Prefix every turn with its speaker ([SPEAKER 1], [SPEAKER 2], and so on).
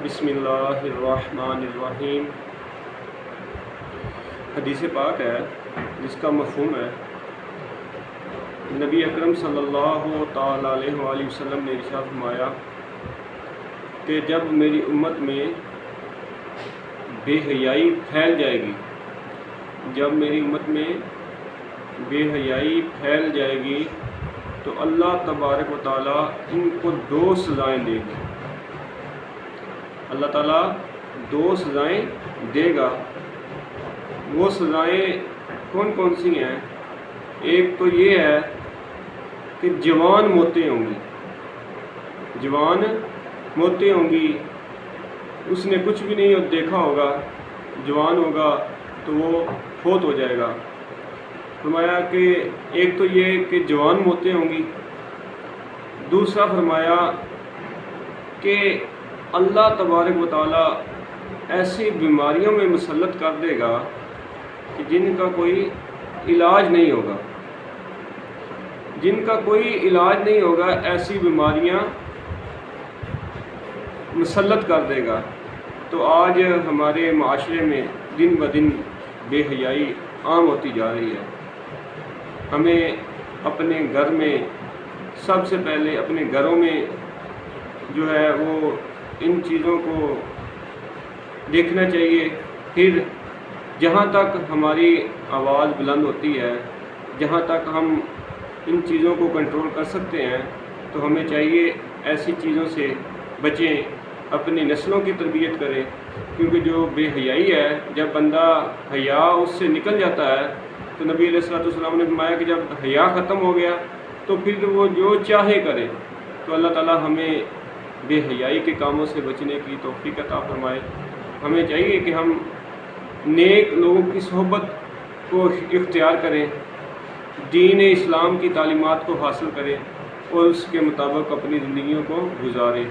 [SPEAKER 1] بسم اللہ الرحمن الرحیم۔ حدیث پاک ہے جس کا مفہوم ہے، نبی اکرم صلی اللہ تعالیٰ علیہ وآلہ وسلم نے ارشاد فرمایا کہ جب میری امت میں بے حیائی پھیل جائے گی، جب میری امت میں بے حیائی پھیل جائے گی تو اللہ تبارک و تعالیٰ ان کو 2 سزائیں دے گی۔ اللہ تعالیٰ 2 سزائیں دے گا۔ وہ سزائیں کون کون سی ہیں؟ ایک تو یہ ہے کہ جوان موتیں ہوں گی، جوان موتیں ہوں گی، اس نے کچھ بھی نہیں دیکھا ہوگا، جوان ہوگا تو وہ فوت ہو جائے گا۔ فرمایا کہ ایک تو یہ کہ جوان موتیں ہوں گی، دوسرا فرمایا کہ اللہ تبارک و تعالیٰ ایسی بیماریوں میں مسلط کر دے گا کہ جن کا کوئی علاج نہیں ہوگا، جن کا کوئی علاج نہیں ہوگا، ایسی بیماریاں مسلط کر دے گا۔ تو آج ہمارے معاشرے میں دن بدن بے حیائی عام ہوتی جا رہی ہے۔ ہمیں اپنے گھر میں سب سے پہلے اپنے گھروں میں جو ہے وہ ان چیزوں کو دیکھنا چاہیے، پھر جہاں تک ہماری آواز بلند ہوتی ہے، جہاں تک ہم ان چیزوں کو کنٹرول کر سکتے ہیں تو ہمیں چاہیے ایسی چیزوں سے بچیں، اپنی نسلوں کی تربیت کریں، کیونکہ جو بے حیائی ہے، جب بندہ حیا اس سے نکل جاتا ہے تو نبی علیہ الصلوۃ والسلام نے فرمایا کہ جب حیا ختم ہو گیا تو پھر وہ جو چاہے کرے۔ تو اللہ تعالیٰ ہمیں بے حیائی کے کاموں سے بچنے کی توفیق عطا فرمائے۔ ہمیں چاہیے کہ ہم نیک لوگوں کی صحبت کو اختیار کریں، دین اسلام کی تعلیمات کو حاصل کریں اور اس کے مطابق اپنی زندگیوں کو گزاریں۔